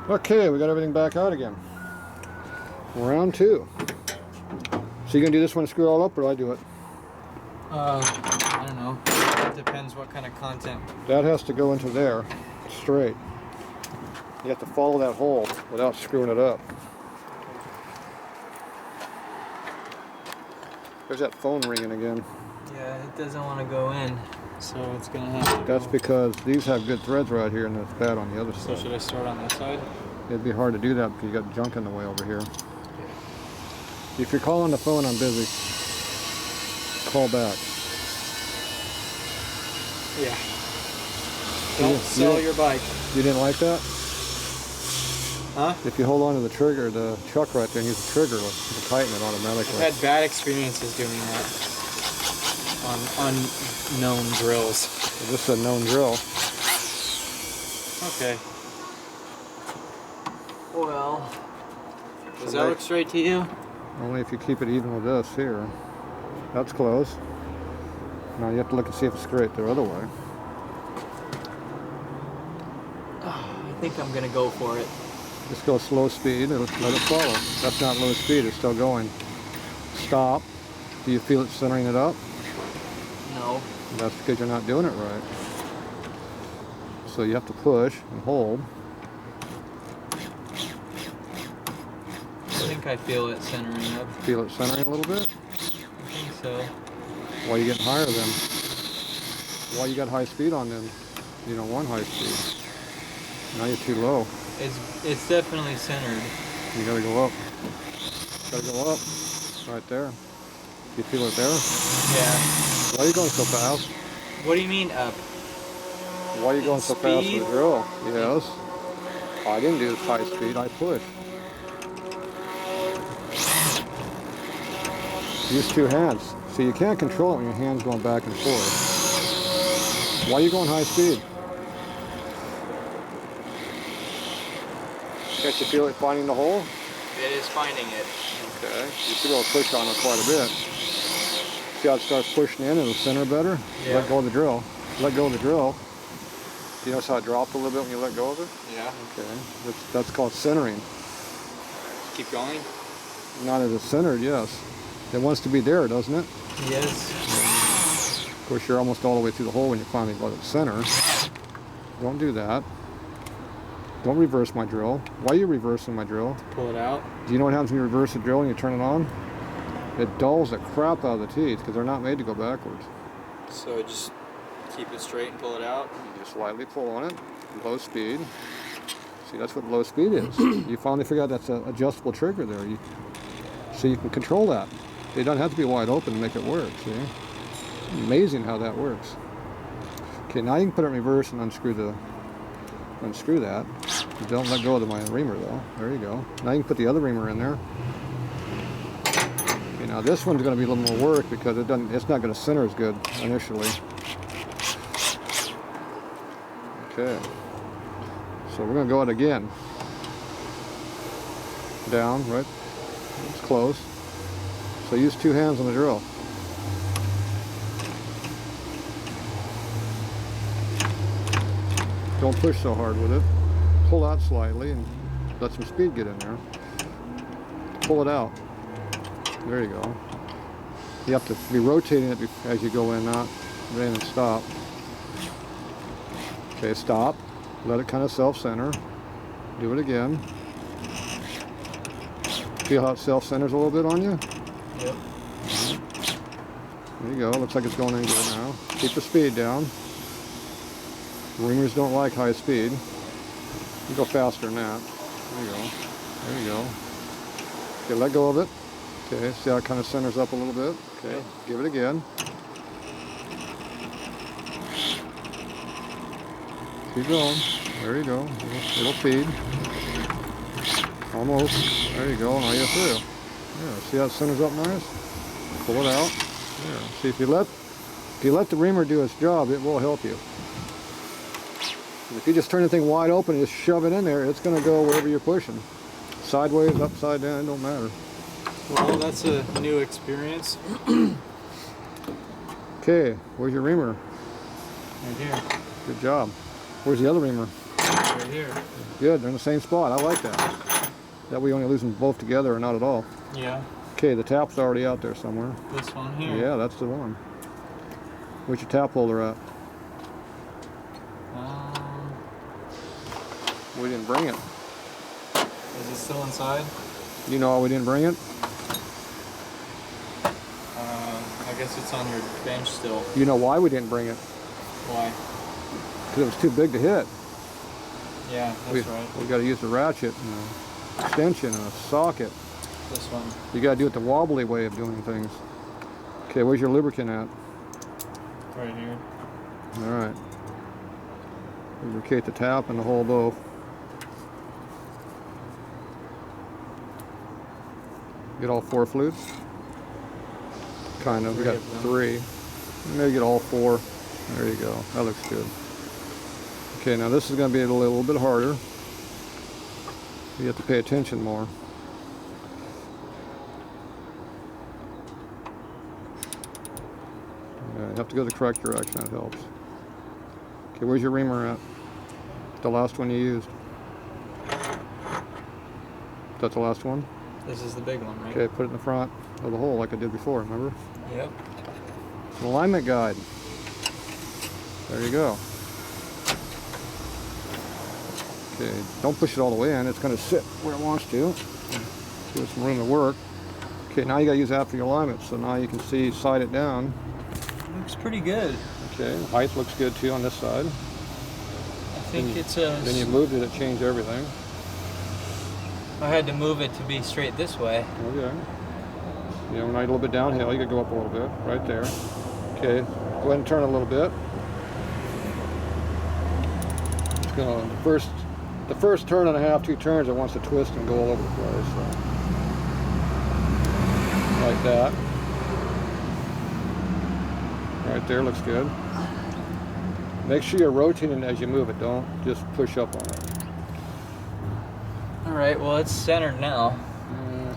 Okay, we got everything back out again. Round 2. So you gonna do this one, screw it all up, or do I do it? I don't know. It depends what kind of content. That has to go into there, straight. You have to follow that hole without screwing it up. There's that phone ringing again. Yeah, it doesn't want to go in, so it's gonna have to That's go. because these have good threads right here, and it's bad on the other So side. should I start on this side? It'd be hard to do that because you got junk in the way over here. If you're calling the phone, I'm busy. Call back. Yeah. Don't sell your bike. You didn't like that? Huh? If you hold on to the trigger, the chuck right there, and use the trigger to tighten it automatically. I've had bad experiences doing that on unknown drills. This is a known drill. Okay. Well, does that look straight to you? Only if you keep it even with this here. That's close. Now you have to look and see if it's straight the other way. I think I'm gonna go for it. Just go slow speed and let it follow. That's not low speed, it's still going. Stop. Do you feel it centering it up? No. That's because you're not doing it right. So you have to push and hold. I think I feel it centering up. Feel it centering a little bit? I think so. Why are you getting higher then? Why you got high speed on then? You don't want high speed. Now you're too low. It's definitely centered. You gotta go up. Gotta go up. Right there. You feel it there? Yeah. Why are you going so fast? What do you mean up? Why are you going so fast Speed? with the drill? Yes. I didn't do this high speed, I pushed. Use 2 hands. So you can't control it when your hand's going back and forth. Why are you going high speed? Can't you feel it finding the hole? It is finding it. Okay. You should be able to push on it quite a bit. See how it starts pushing in, it'll center better? Yeah. Let go of the drill. Let go of the drill. Do you notice how it dropped a little bit when you let go of it? Yeah. Okay. That's called centering. Keep going? Not as it's centered, yes. It wants to be there, doesn't it? Yes. Of course, you're almost all the way through the hole when you finally let it center. Don't do that. Don't reverse my drill. Why are you reversing my drill? Pull it out. Do you know what happens when you reverse the drill and you turn it on? It dulls the crap out of the teeth because they're not made to go backwards. So just keep it straight and pull it out? You just lightly pull on it, low speed. See, that's what low speed is. You finally figure out that's an adjustable trigger there. So you can control that. It doesn't have to be wide open to make it work, see? Amazing how that works. Okay, now you can put it in reverse and unscrew that. Don't let go of my reamer though. There you go. Now you can put the other reamer in there. Okay, now this one's going to be a little more work because it's not going to center as good initially. Okay. So we're going to go it again. Down, right? It's close. So use 2 hands on the drill. Don't push so hard with it. Pull out slightly and let some speed get in there. Pull it out. There you go. You have to be rotating it as you go in, not in and stop. Okay, stop. Let it kind of self-center. Do it again. Feel how it self-centers a little bit on you? Yep. There you go. Looks like it's going in good now. Keep the speed down. Reamers don't like high speed. You go faster than that. There you go. There you go. Okay, let go of it. Okay, see how it kind of centers up a little bit? Okay, give it again. Keep going. There you go. It'll feed. Almost. There you go. Now you're through. Yeah, see how it centers up nice? Pull it out. Yeah. See, if you let the reamer do its job, it will help you. If you just turn the thing wide open and just shove it in there, it's going to go wherever you're pushing. Sideways, upside down, it don't matter. Well, that's a new experience. Okay, where's your reamer? Right here. Good job. Where's the other reamer? Right here. Good, they're in the same spot. I like that. That way you only lose them both together or not at all. Yeah. Okay, the tap's already out there somewhere. This one here. Yeah, that's the one. Where's your tap holder at? We didn't bring it. Is it still inside? You know why we didn't bring it? I guess it's on your bench still. You know why we didn't bring it? Why? Because it was too big to hit. Yeah, that's right. We got to use a ratchet and an extension and a socket. This one. You got to do it the wobbly way of doing things. Okay, where's your lubricant at? Right here. All right. Lubricate the tap and the hole both. Get all 4 fluids? Kind of. We got 3. Maybe get all 4. There you go. That looks good. Okay, now this is going to be a little bit harder. You have to pay attention more. Yeah, you have to go the correct direction. That helps. Okay, where's your reamer at? The last one you used. That's the last one? This is the big one, right? Okay, put it in the front of the hole like I did before, remember? Yep. An alignment guide. There you go. Okay, don't push it all the way in. It's going to sit where it wants to. Give it some room to work. Okay, now you got to use that for your alignment. So now you can see, side it down. Looks pretty good. Okay, height looks good too on this side. I think it's a... Then you moved it, it changed everything. I had to move it to be straight this way. Okay. Yeah, when I a little bit downhill, you could go up a little bit, right there. Okay, go ahead and turn it a little bit. It's gonna, the first turn and a half, 2 turns, it wants to twist and go all over the place. So. Like that. Right there, looks good. Make sure you're rotating as you move it, don't just push up on it. Alright, well it's centered now.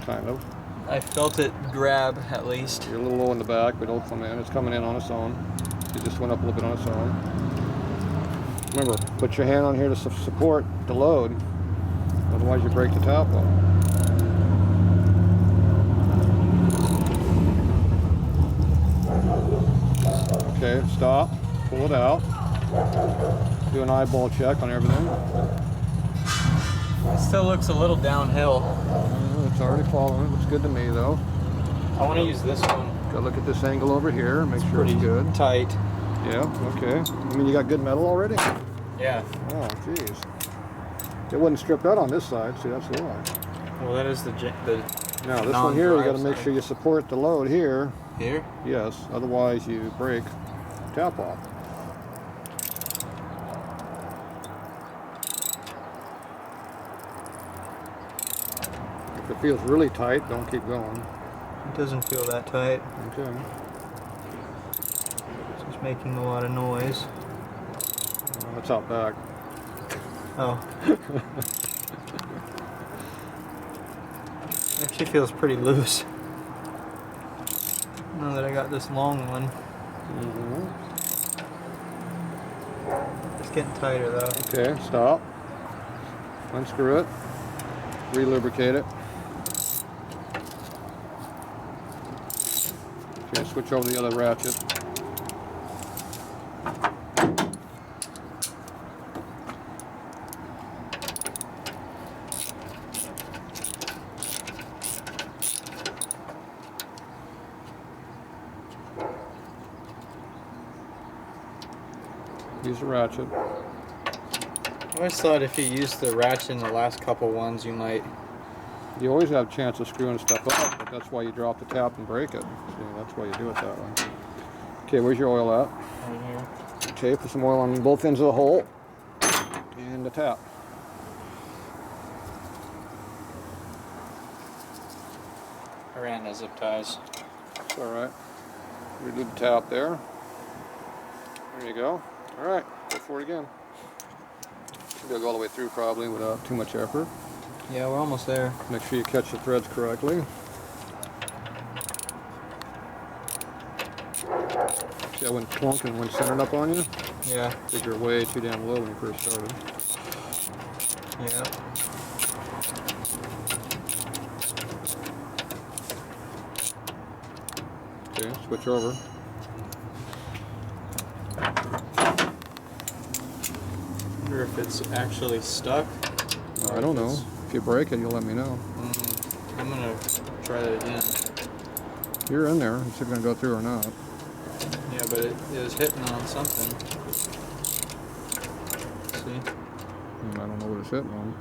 Kind of. I felt it grab at least. You're a little low in the back, but it'll come in. It's coming in on its own. It just went up a little bit on its own. Remember, put your hand on here to support the load. Otherwise you break the tap off. Okay, stop. Pull it out. Do an eyeball check on everything. It still looks a little downhill. It's already following. It looks good to me though. I want to use this one. Gotta look at this angle over here. Make sure it's good. Tight. Yeah, okay. I mean, you got good metal already? Yeah. Oh, jeez. It wouldn't strip out on this side. See, that's why. Well, that is the Now, this one here, you got to make sure you support the load here. Here? Yes, otherwise you break tap off. If it feels really tight, don't keep going. It doesn't feel that tight. Okay. It's just making a lot of noise. That's out back. Oh. Actually feels pretty loose. Now that I got this long one. It's getting tighter though. Okay, stop. Unscrew it. Re-lubricate it. Okay, switch over the other ratchet. Use the ratchet. I always thought if you used the ratchet in the last couple ones, you might... You always have a chance of screwing stuff up, but that's why you drop the tap and break it. See, that's why you do it that way. Okay, where's your oil at? Right here. Okay, put some oil on both ends of the hole and the tap. I ran the zip ties. It's all right. Redo the tap there. There you go. All right, go for it again. Should be able to go all the way through probably without too much effort. Yeah, we're almost there. Make sure you catch the threads correctly. See, I went clunk and went centered up on you? Yeah. I think you're way too damn low when you first started. Yeah. Okay, switch over. Wonder if it's actually stuck. I don't know. If you break it, you'll let me know. I'm gonna try that again. You're in there. Is it going to go through or not? Yeah, but it was hitting on something. See? I don't know what it's hitting on.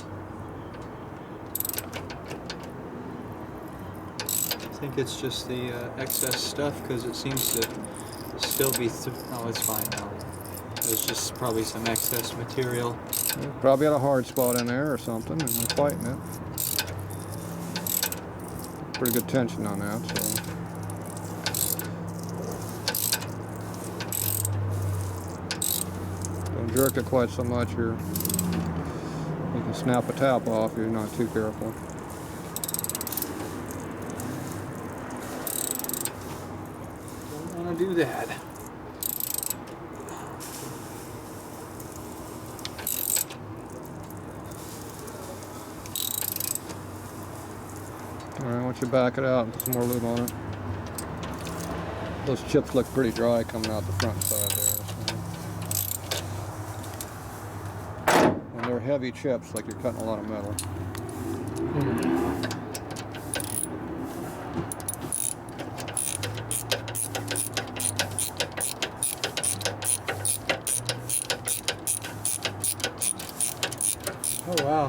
I think it's just the excess stuff because it seems to still be. Oh, it's fine now. There's just probably some excess material. Yeah, probably had a hard spot in there or something, and they're fighting it. Pretty good tension on that, so. Don't jerk it quite so much here. You can snap a tap off if you're not too careful. Don't want to do that. Alright, once you back it out and put some more lube on it. Those chips look pretty dry coming out the front side there. So. And they're heavy chips, like you're cutting a lot of metal. Oh wow.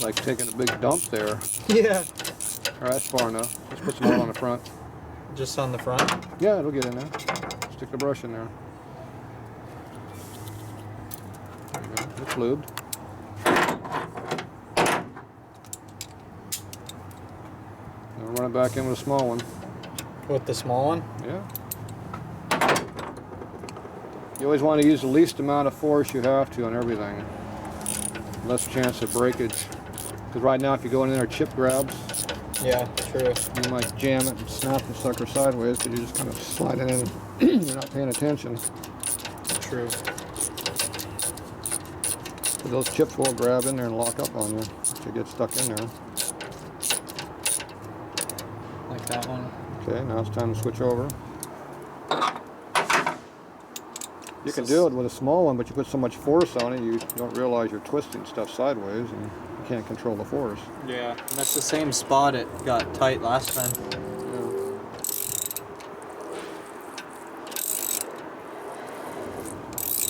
Like taking a big dump there. Yeah. Alright, that's far enough. Let's put some oil on the front. Just on the front? Yeah, it'll get in there. Stick the brush in there. There you go. It's lubed. Now run it back in with a small one. With the small one? Yeah. You always want to use the least amount of force you have to on everything. Less chance of breakage. Because right now if you go in there chip grabs, Yeah, true. you might jam it and snap the sucker sideways because you're just kind of sliding in. You're not paying attention. True. But those chips will grab in there and lock up on you if you get stuck in there. Like that one. Okay, now it's time to switch over. You can do it with a small one, but you put so much force on it, you don't realize you're twisting stuff sideways and you can't control the force. Yeah, and that's the same spot it got tight last time.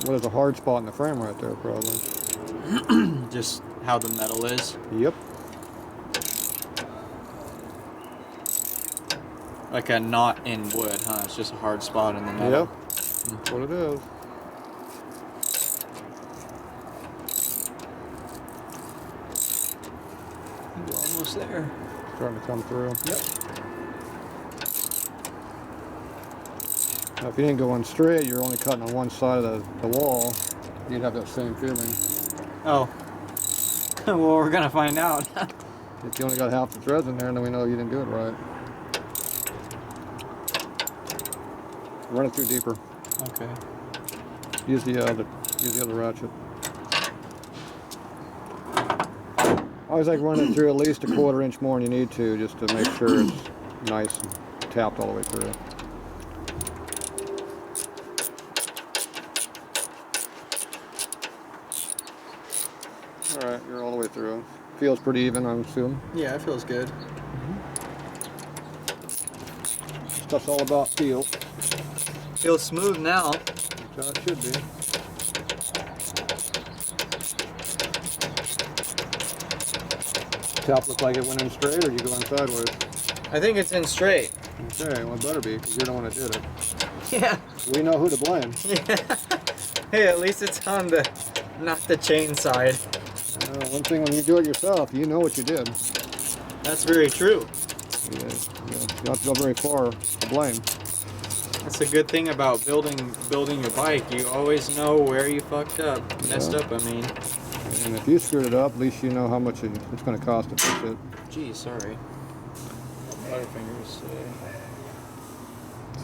Well, there's a hard spot in the frame right there, probably. Just how the metal is. Yep. Like a knot in wood, huh? It's just a hard spot in the metal. Yep. That's what it is. We're almost there. Starting to come through. Yep. Now, if you didn't go on straight, you're only cutting on one side of the wall, you'd have that same feeling. Oh. Well, we're gonna find out. If you only got half the threads in there, then we know you didn't do it right. Run it through deeper. Okay. Use the other ratchet. I always like running it through at least a 1/4 inch more than you need to, just to make sure it's nice and tapped all the way through. All right, you're all the way through. Feels pretty even, I'm assuming. Yeah, it feels good. Stuff's all about feel. Feels smooth now. That's how it should be. Tap look like it went in straight, or you go in sideways? I think it's in straight. Okay, well it better be, because you're the one that did it. Yeah. We know who to blame. Yeah. Hey, at least it's on the, not the chain side. One thing when you do it yourself, you know what you did. That's very true. Yeah, you don't have to go very far to blame. That's a good thing about building your bike. You always know where you fucked up, messed up. I mean. And if you screwed it up, at least you know how much it's going to cost to fix it. Gee, sorry. Butterfingers.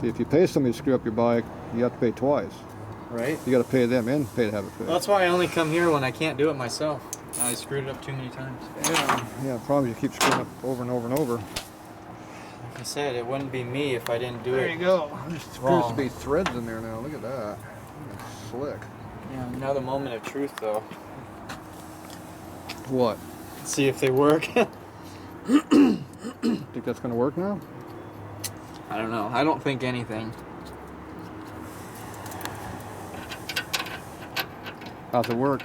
See, if you pay somebody to screw up your bike, you have to pay twice. Right. You got to pay them and pay to have it fixed. Well, that's why I only come here when I can't do it myself. I screwed it up too many times. Yeah, probably you keep screwing up over and over and over. Like I said, it wouldn't be me if I didn't do it. There you go. There's supposed wrong. to be threads in there now. Look at that. That's slick. Yeah, another moment of truth, though. What? See if they work. Think that's going to work now? I don't know. I don't think anything. How's it work?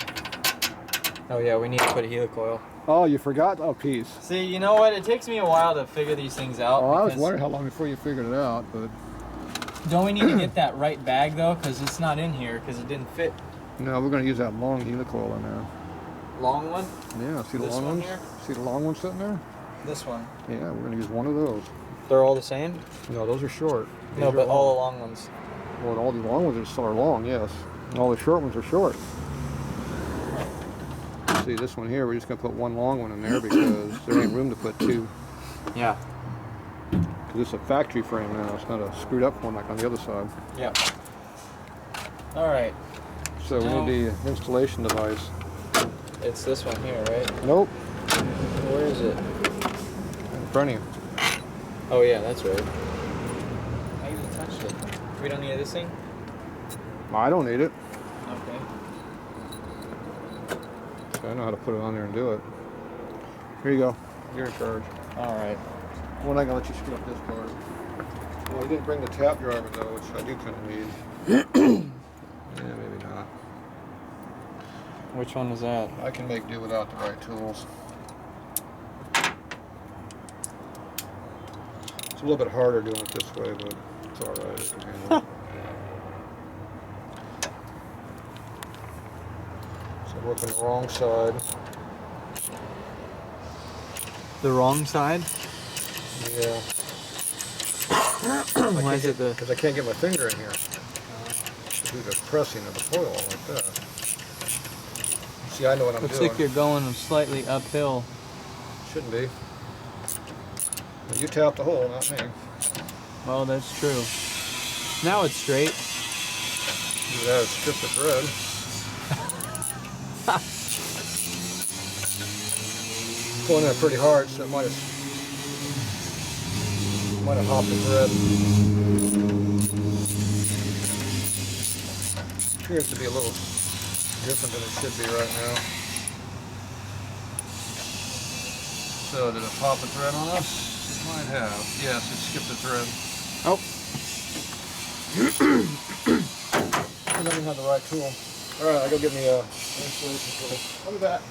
Oh yeah, we need to put a helicoil. Oh, you forgot a piece. See, you know what? It takes me a while to figure these things out. Oh, I was wondering how long before you figured it out, but... Don't we need to get that right bag, though? Because it's not in here, because it didn't fit. No, we're going to use that long helicoil in there. Long one? Yeah, see the This long one ones? here? See the long ones sitting there? This one. Yeah, we're going to use one of those. They're all the same? No, those are short. No, These are but all the long ones. Well, all the long ones are long, yes. And all the short ones are short. See, this one here, we're just going to put one long one in there because there ain't room to put two. Yeah. Because it's a factory frame now. It's not a screwed up one like on the other side. Yeah. All right. So we need the installation device. It's this one here, right? Nope. Where is it? In front of you. Oh yeah, that's right. I even touched it. We don't need this thing? I don't need it. Okay. So I know how to put it on there and do it. Here you go. You're in charge. All right. We're not going to let you screw up this part. Well, you didn't bring the tap driver though, which I do kind of need. Yeah, maybe not. Which one is that? I can make do without the right tools. It's a little bit harder doing it this way, but it's alright. I can handle it. So working the wrong side. The wrong side? Yeah. Why is it the... Because I can't get my finger in here. Do the pressing of the foil like that. See, I know what I'm Looks doing. like you're going slightly uphill. Shouldn't be. Well, you tapped the hole, not me. Well, that's true. Now it's straight. Either that or strip the thread. Pulling in pretty hard, so it might have hopped the thread. Appears to be a little different than it should be right now. So did it pop a thread on us? It might have. Yes, it skipped a thread. Oh. I don't even have the right tool. Alright, I'll go get me a installation tool. I'll be back.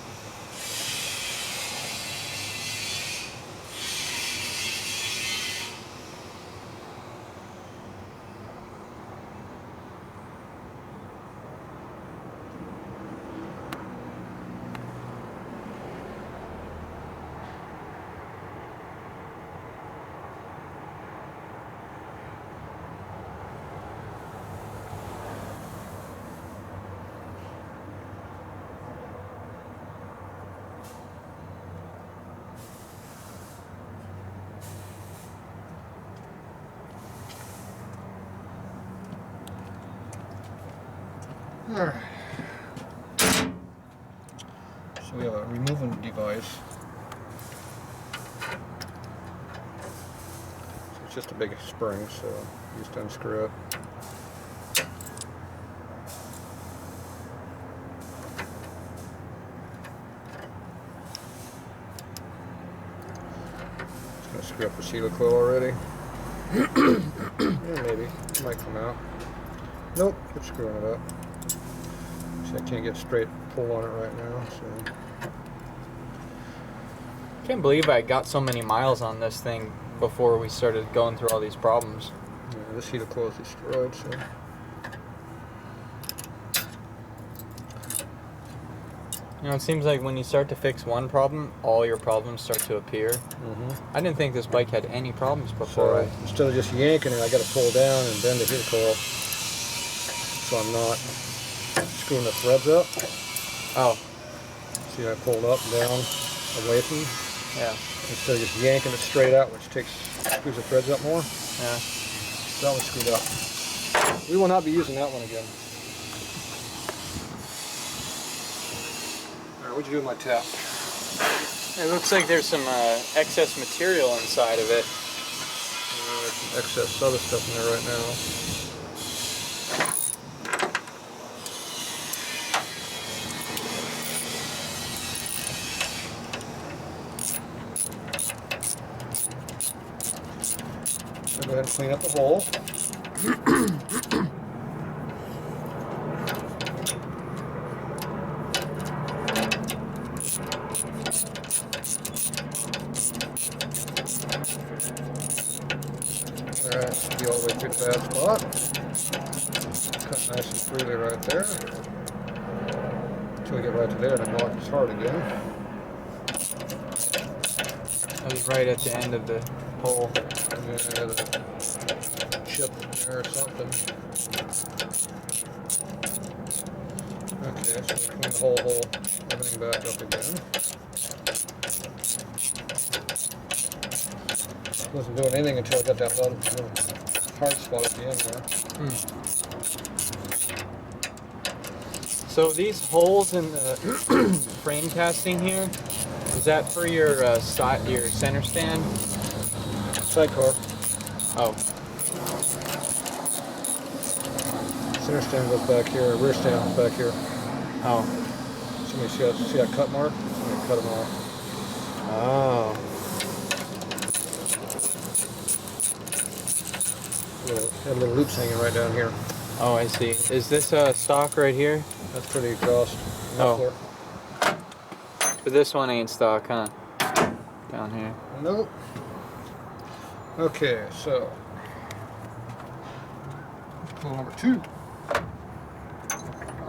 Alright. So we have a removing device. So it's just a big spring, so you just unscrew it. Just gonna screw up the helicoil already. Yeah, maybe. It might come out. Nope, it's screwing it up. See, I can't get a straight pull on it right now, so. Can't believe I got so many miles on this thing before we started going through all these problems. Yeah, this helicoil is destroyed, so. You know, it seems like when you start to fix one problem, all your problems start to appear. I didn't think this bike had any problems before. So instead of just yanking it, I got to pull down and bend the helicoil so I'm not screwing the threads up. Oh. See, I pulled up, down, away from. Yeah. Instead of just yanking it straight out, which screws the threads up more. Yeah. That one's screwed up. We will not be using that one again. Alright, What'd you do with my tap? It looks like there's some excess material inside of it. There's some excess other stuff in there right now. So go ahead and clean up the hole. Alright, should be all the way through the bad spot. Cut nice and freely right there. Until we get right to there, and then lock this hard again. That was right at the end of the hole. Yeah, the chip in there or something. Okay, so we clean the whole hole, everything back up again. Wasn't doing anything until I got that little hard spot at the end there. So these holes in the frame casting here, is that for your your center stand? Sidecar. Oh, Center stand goes back here, rear stand goes back here. oh, Somebody see that cut mark? Somebody cut them off. oh. Little loops hanging right down here. Oh, I see. Is this stock right here? That's pretty exhaust. Oh. But this one ain't stock, huh? Down here. Nope. Okay, so pull number 2.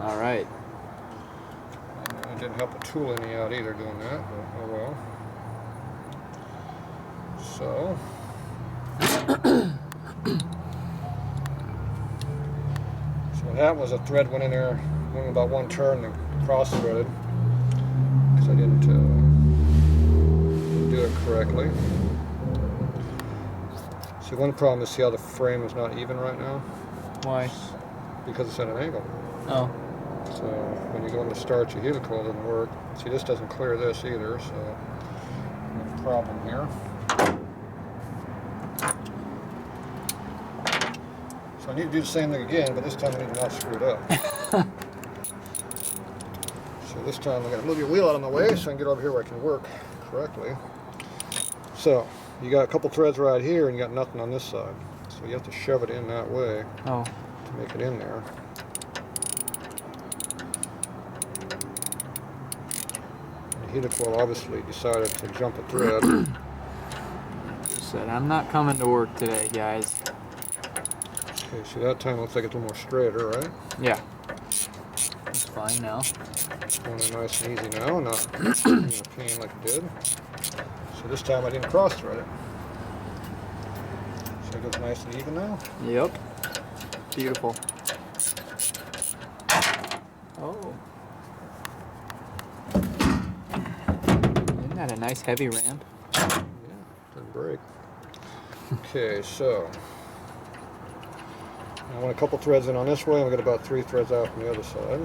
All right. It didn't help the tool any out either doing that, but oh well. So what happened was a thread went in there, went about 1 turn and cross threaded because I didn't do it correctly. See, one problem is, see how the frame is not even right now? Why? Because it's at an angle. Oh. So when you go in to start your helical, it doesn't work. See, this doesn't clear this either, so no problem here. So I need to do the same thing again, but this time I need to not screw it up. So this time I'm going to move your wheel out of my way so I can get over here where I can work correctly. So you got a couple threads right here and you got nothing on this side. So you have to shove it in that way Oh. to make it in there. The helical obviously decided to jump a thread. Said, I'm not coming to work today, guys. Okay, so that time looks like it's a little more straighter, right? Yeah. It's fine now. It's going in nice and easy now, not in a pain like it did. So this time I didn't cross thread it. So it goes nice and even now. Yep. Beautiful. Oh. Isn't that a nice heavy ramp? Yeah, didn't break. Okay, so I want a couple threads in on this way, and we'll get about 3 threads out from the other side.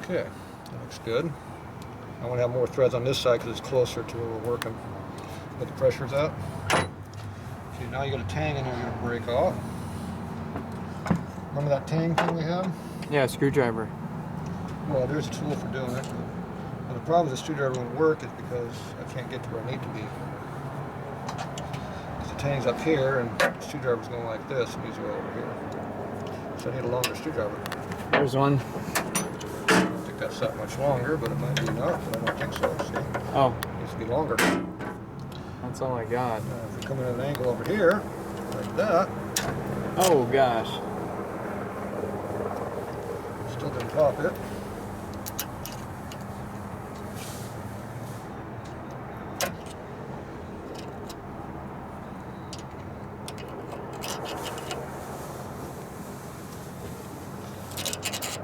Okay, that looks good. I want to have more threads on this side because it's closer to where we're working. But the pressure's at. Okay, now you got a tang in there you're going to break off. Remember that tang thing we had? Yeah, screwdriver. Well, there's a tool for doing it. But the problem with the screwdriver won't work is because I can't get to where I need to be. Because the tang's up here and the screwdriver's going like this and needs to go over here. So I need a longer screwdriver. There's one. I don't think that's that much longer, but it might be enough, but I don't think so. See? Oh, It needs to be longer. that's all I got. Now, if we come in at an angle over here, like that, Oh, gosh. still didn't pop it.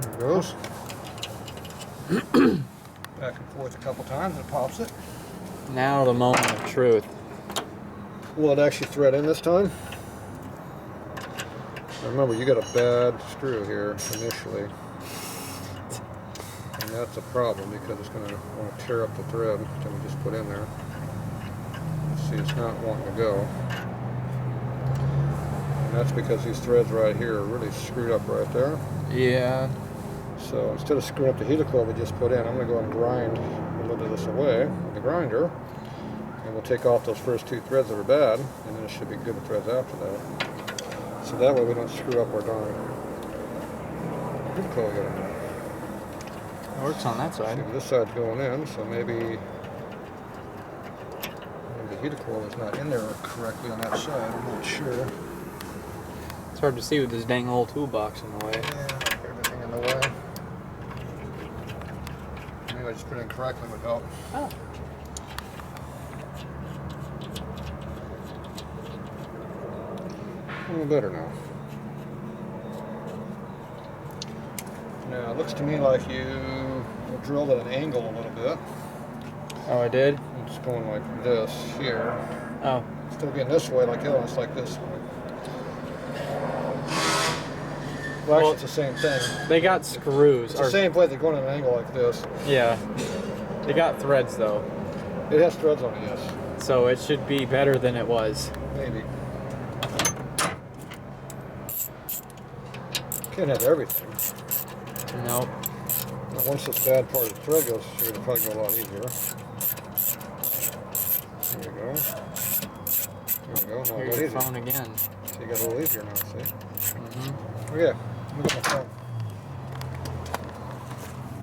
There it goes. Back and forth a couple times and it pops it. Now the moment of truth. Will it actually thread in this time? Remember, you got a bad screw here initially. And that's a problem because it's going to want to tear up the thread that we just put in there. See, it's not wanting to go. And that's because these threads right here are really screwed up right there. Yeah. So instead of screwing up the helical we just put in, I'm going to go and grind a little bit of this away with the grinder. And we'll take off those first 2 threads that are bad, and then it should be good threads after that. So that way we don't screw up our darn helical we got in there. It works on that side. See, this side's going in, so maybe the heater coil is not in there correctly on that side. I'm not sure. It's hard to see with this dang old toolbox in the way. Yeah, everything in the way. Maybe I just put it in correctly would help. Oh. A little better now. Now, it looks to me like you drilled at an angle a little bit. Oh, I did? It's going like this here. Oh. Instead of being this way like the other one, it's like this way. Well, actually, it's the same thing. They got screws. It's the same place. They're going at an angle like this. Yeah. They got threads, though. It has threads on it, yes. So it should be better than it was. Maybe. Can't have everything. Nope. Now, once this bad part of the thread goes through, it'll probably go a lot easier. There we go. There we go. Now Here's go your easier. phone again. So you got a little easier now, see? Mm-hmm. Okay, let me get my phone.